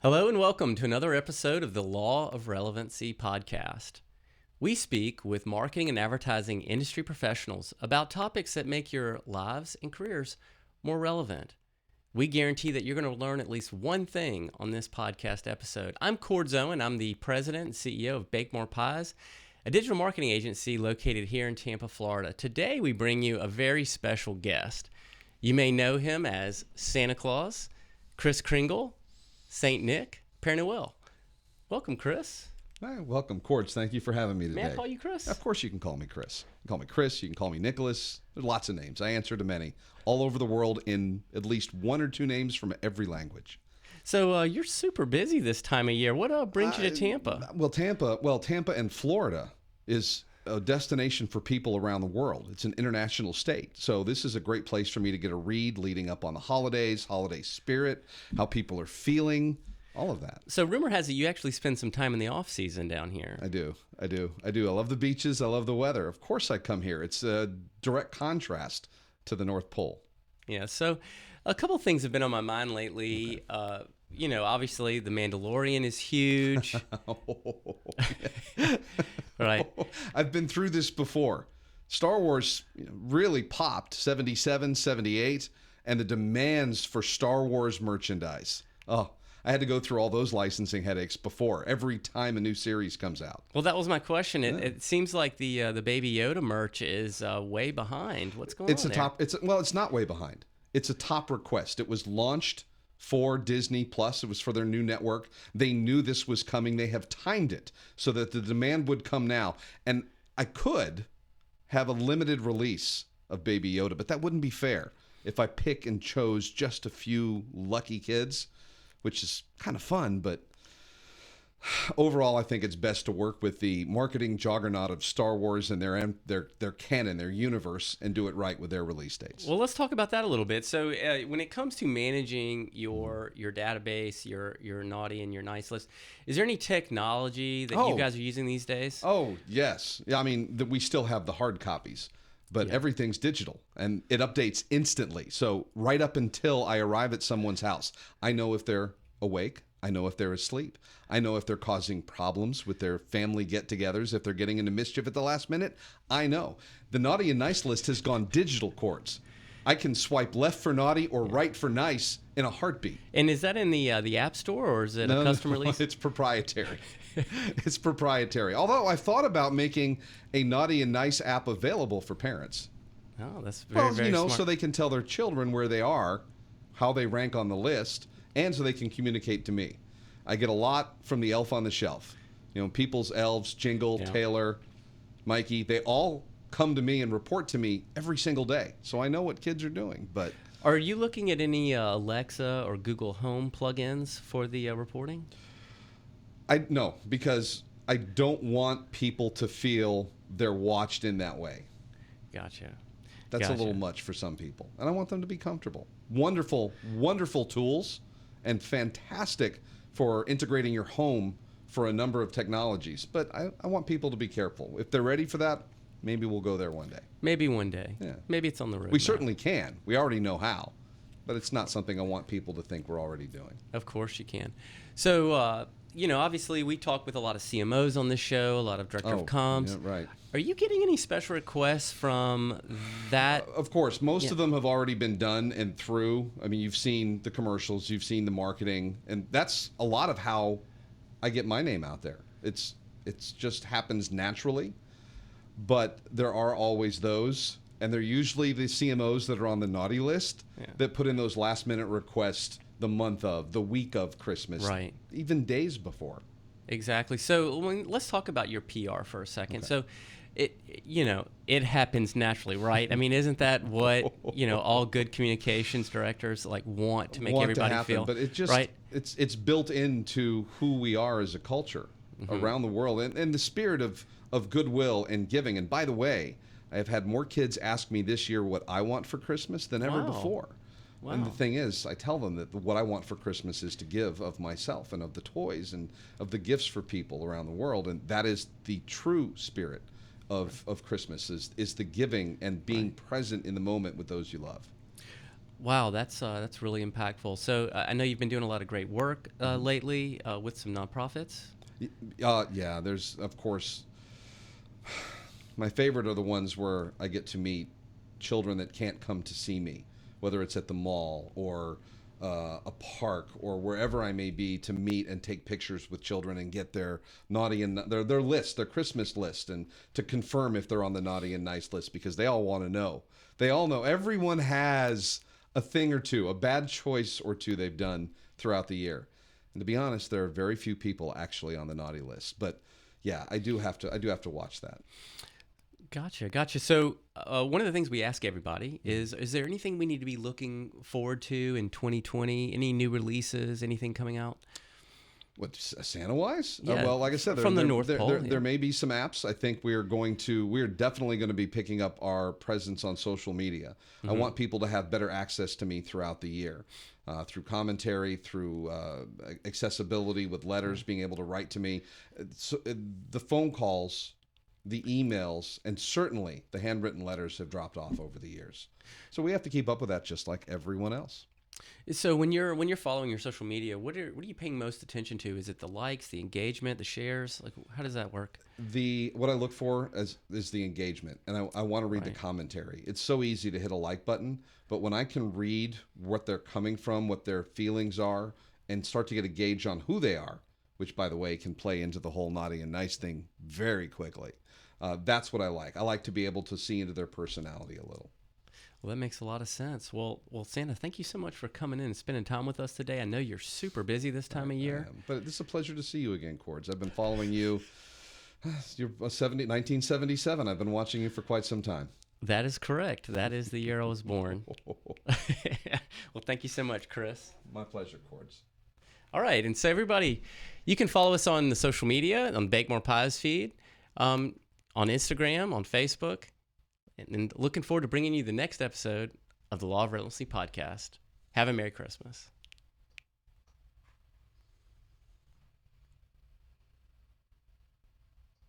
Hello and welcome to another episode of the Law of Relevancy podcast. We speak with marketing and advertising industry professionals about topics that make your lives and careers more relevant. We guarantee that you're going to learn at least one thing on this podcast episode. I'm Cord Owen. I'm the president and CEO of Bake More Pies, a digital marketing agency located here in Tampa, Florida. Today we bring you a very special guest. You may know him as Santa Claus, Kris Kringle, Saint Nick, Père Noël. Welcome, Kris. Hi, welcome, Cords. Thank you for having me today. May I call you Kris? Of course you can call me Kris. You can call me Kris. You can call me Nicholas. There's lots of names. I answer to many. All over the world in at least one or two names from every language. So you're super busy this time of year. What brings you to Tampa? Tampa and Florida is a destination for people around the world. It's an international state. So this is a great place for me to get a read leading up on the holidays, holiday spirit, how people are feeling, all of that. So rumor has it you actually spend some time in the off season down here. I do. I love the beaches. I love the weather. Of course I come here. It's a direct contrast to the North Pole. Yeah. So a couple of things have been on my mind lately. Okay. Obviously the Mandalorian is huge. Right. I've been through this before. Star Wars really popped 77, 78, and the demands for Star Wars merchandise. Oh, I had to go through all those licensing headaches before every time a new series comes out. Well, that was my question. It seems like the Baby Yoda merch is way behind. What's going on there? It's not way behind. It's a top request. It was launched for Disney Plus. It was for their new network. They knew this was coming. They have timed it so that the demand would come now. And I could have a limited release of Baby Yoda, but that wouldn't be fair if I pick and chose just a few lucky kids, which is kind of fun, but overall, I think it's best to work with the marketing juggernaut of Star Wars and their canon, their universe, and do it right with their release dates. Well, let's talk about that a little bit. So, when it comes to managing your database, your naughty and your nice list, is there any technology that you guys are using these days? Oh, yes. Yeah, I mean, we still have the hard copies, but everything's digital and it updates instantly. So, right up until I arrive at someone's house, I know if they're awake. I know if they're asleep. I know if they're causing problems with their family get-togethers, if they're getting into mischief at the last minute. I know. The naughty and nice list has gone digital, Cords. I can swipe left for naughty or right for nice in a heartbeat. And is that in the App Store or is it a custom release? It's proprietary. It's proprietary. Although I've thought about making a naughty and nice app available for parents. Oh, that's very smart. So they can tell their children where they are, how they rank on the list, and so they can communicate to me. I get a lot from the elf on the shelf. People's elves, Jingle, Taylor, Mikey, they all come to me and report to me every single day. So I know what kids are doing. But are you looking at any Alexa or Google Home plugins for the reporting? No, because I don't want people to feel they're watched in that way. Gotcha. That's a little much for some people. And I want them to be comfortable. Wonderful, wonderful tools. And fantastic for integrating your home for a number of technologies. But I want people to be careful. If they're ready for that, maybe we'll go there one day. Maybe one day. Yeah. Maybe it's on the road. We certainly can. We already know how. But it's not something I want people to think we're already doing. Of course you can. So, obviously we talk with a lot of CMOs on this show, a lot of director of comms. Yeah, right. Are you getting any special requests from that? Of course. Most of them have already been done and through. I mean, you've seen the commercials, you've seen the marketing, and that's a lot of how I get my name out there. It's just happens naturally, but there are always those, and they're usually the CMOs that are on the naughty list that put in those last-minute requests the month of, the week of Christmas, right? Even days before. Exactly. So let's talk about your PR for a second. Okay. So it happens naturally, right? I mean, isn't that what, all good communications directors want to make everybody feel? But it just, right? It's built into who we are as a culture around the world and the spirit of goodwill and giving. And by the way, I have had more kids ask me this year what I want for Christmas than ever before. Wow. And the thing is, I tell them that what I want for Christmas is to give of myself and of the toys and of the gifts for people around the world. And that is the true spirit of Christmas is the giving and being present in the moment with those you love. Wow, that's really impactful. So I know you've been doing a lot of great work lately with some nonprofits. Yeah, there's, of course, my favorite are the ones where I get to meet children that can't come to see me, whether it's at the mall or a park or wherever I may be, to meet and take pictures with children and get their naughty and their list, their Christmas list, and to confirm if they're on the naughty and nice list, because they all want to know. They all know. Everyone has a thing or two, a bad choice or two they've done throughout the year. And to be honest, there are very few people actually on the naughty list. But yeah, I do have to watch that. Gotcha. So one of the things we ask everybody is there anything we need to be looking forward to in 2020? Any new releases? Anything coming out? What, Santa wise? Yeah, Well, like I said, from the North Pole. There may be some apps. I think we're definitely going to be picking up our presence on social media. I want people to have better access to me throughout the year, through commentary, through accessibility with letters, being able to write to me. So, the phone calls, the emails, and certainly the handwritten letters have dropped off over the years. So we have to keep up with that, just like everyone else. So when you're following your social media, what are you paying most attention to? Is it the likes, the engagement, the shares? Like, how does that work? What I look for is the engagement, and I want to read the commentary. It's so easy to hit a like button, but when I can read what they're coming from, what their feelings are, and start to get a gauge on who they are, which, by the way, can play into the whole naughty and nice thing very quickly. That's what I like. I like to be able to see into their personality a little. Well, that makes a lot of sense. Well, Santa, thank you so much for coming in and spending time with us today. I know you're super busy this time of year. But it's a pleasure to see you again, Cords. I've been following you. You're 1977. I've been watching you for quite some time. That is correct. That is the year I was born. Well, thank you so much, Kris. My pleasure, Cords. All right. And so, everybody, you can follow us on the social media, on Bake More Pies feed, on Instagram, on Facebook. And looking forward to bringing you the next episode of the Law of Relevancy podcast. Have a Merry Christmas.